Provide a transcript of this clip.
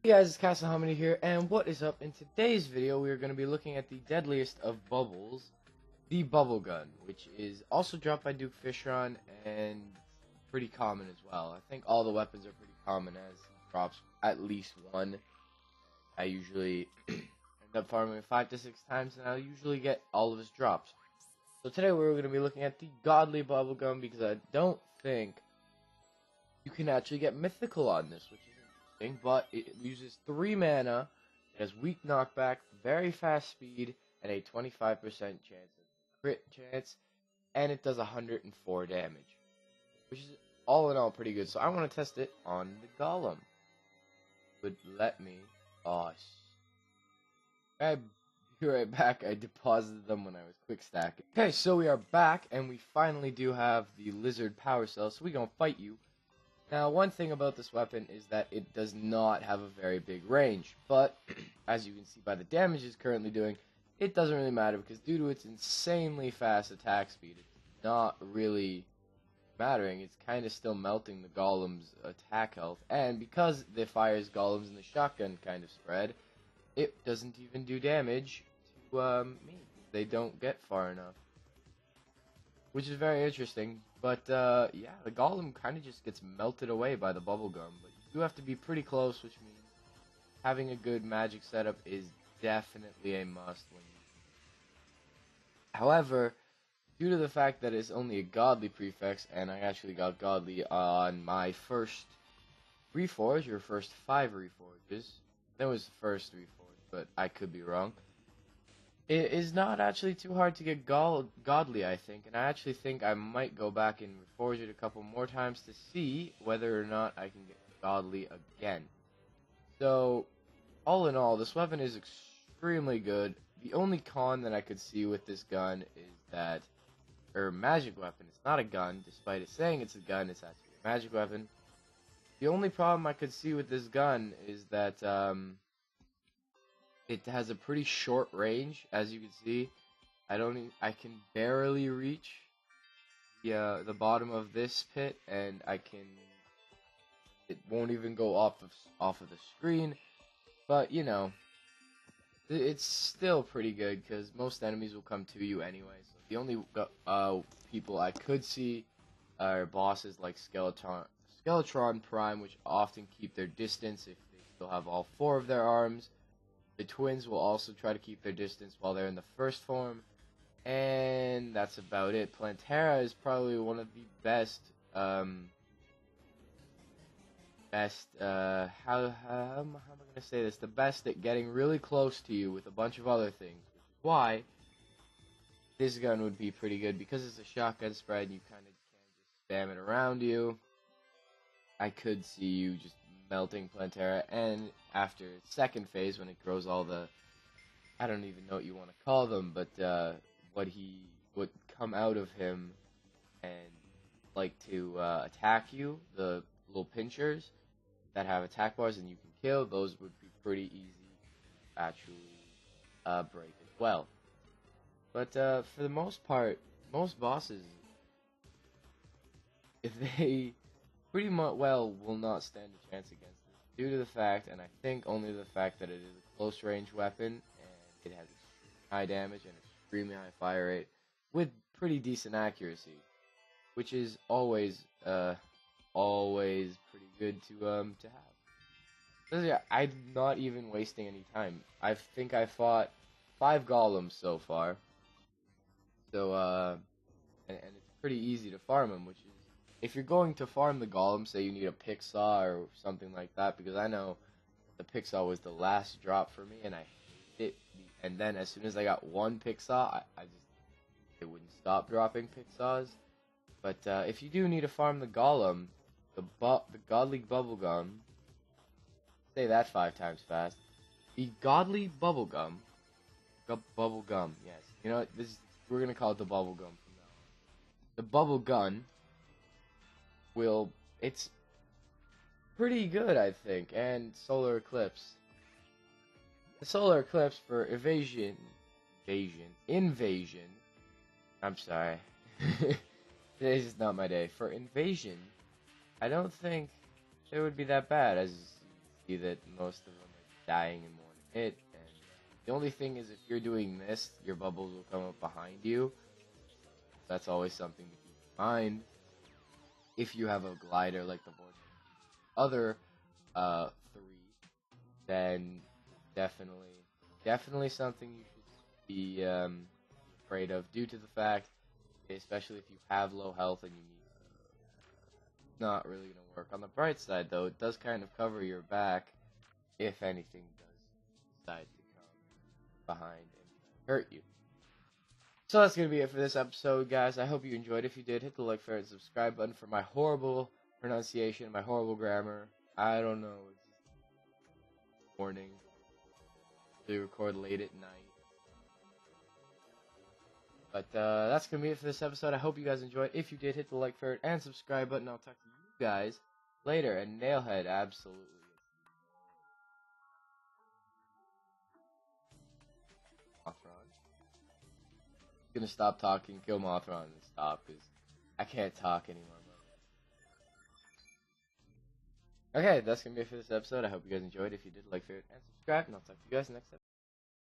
Hey guys, it's Castle Harmony here, and what is up? In today's video, we are going to be looking at the deadliest of bubbles, the bubble gun, which is also dropped by Duke Fishron and pretty common as well. I think all the weapons are pretty common as he drops at least one. I usually end up farming 5 to 6 times, and I'll usually get all of his drops. So today we're going to be looking at the godly bubble gun because I don't think you can actually get mythical on this, which is but it uses 3 mana, it has weak knockback, very fast speed, and a 25% chance of crit chance, and it does 104 damage, which is all in all pretty good. So I want to test it on the golem. Would let me. Oh, I'll be right back. I deposited them when I was quick stacking. Okay, so we are back, and we finally do have the lizard power cell, so we're gonna fight you. Now, one thing about this weapon is that it does not have a very big range, but as you can see by the damage it's currently doing, it doesn't really matter because due to its insanely fast attack speed, it's not really mattering. It's kind of still melting the golem's attack health, and because it fires golems in the shotgun kind of spread, it doesn't even do damage to me. They don't get far enough, which is very interesting. But yeah, the golem kind of just gets melted away by the bubblegum. But you do have to be pretty close, which means having a good magic setup is definitely a must. However, due to the fact that it's only a godly prefix, and I actually got godly on my first reforge, or first 5 reforges. That was the first reforge, but I could be wrong. It is not actually too hard to get godly, I think, and I actually think I might go back and reforge it a couple more times to see whether or not I can get godly again. So, all in all, this weapon is extremely good. The only con that I could see with this gun is that, or magic weapon, it's not a gun, despite it saying it's a gun, it's actually a magic weapon. The only problem I could see with this gun is that, it has a pretty short range, as you can see. I can barely reach the bottom of this pit, and it won't even go off of the screen. But you know, it's still pretty good because most enemies will come to you anyway. So the only people I could see are bosses like Skeletron Prime, which often keep their distance if they still have all 4 of their arms. The twins will also try to keep their distance while they're in the first form, and that's about it. Plantera is probably one of the best, how am I gonna say this? The best at getting really close to you with a bunch of other things, which is why this gun would be pretty good, because it's a shotgun spread, you kind of can just spam it around you. I could see you just melting Plantera, and after its second phase, when it grows all the, I don't even know what you want to call them, but what he would come out of him and like to attack you, the little pinchers that have attack bars and you can kill, those would be pretty easy to actually break as well. But for the most part, most bosses, if they pretty much will not stand a chance against this, due to the fact, and I think only the fact, that it is a close range weapon, and it has high damage and extremely high fire rate with pretty decent accuracy, which is always pretty good to have. So yeah, I'm not even wasting any time. I think I fought 5 golems so far, so and it's pretty easy to farm them, which is, if you're going to farm the golem, say you need a pick saw or something like that, because I know the pick saw was the last drop for me, and I hate it. And then as soon as I got one pick saw, it wouldn't stop dropping pick saws. But if you do need to farm the golem, the godly bubblegum, say that 5 times fast. The godly bubblegum, yes. You know, we're gonna call it the bubblegum from now on. The bubble gun. It's pretty good, I think, and solar eclipse. The solar eclipse for invasion. I'm sorry. Today's just not my day. For invasion, I don't think it would be that bad, as see that most of them are dying in one hit. And the only thing is, if you're doing mist, your bubbles will come up behind you. That's always something to keep in mind. If you have a glider like the other three, then definitely something you should be afraid of, due to the fact, especially if you have low health and you need. Not really gonna work. On the bright side, though, it does kind of cover your back if anything does decide to come behind and hurt you. So that's gonna be it for this episode, guys. I hope you enjoyed. If you did, hit the like, favorite, and subscribe button for my horrible pronunciation, my horrible grammar. I don't know. It's morning. They record late at night. But that's going to be it for this episode. I hope you guys enjoyed. If you did, hit the like, favorite, and subscribe button. I'll talk to you guys later. And Nailhead, absolutely. Mothron. I'm going to stop talking, kill Mothron, and stop, because I can't talk anymore. Okay, that's going to be it for this episode. I hope you guys enjoyed. If you did, like, favorite, and subscribe. And I'll talk to you guys next episode.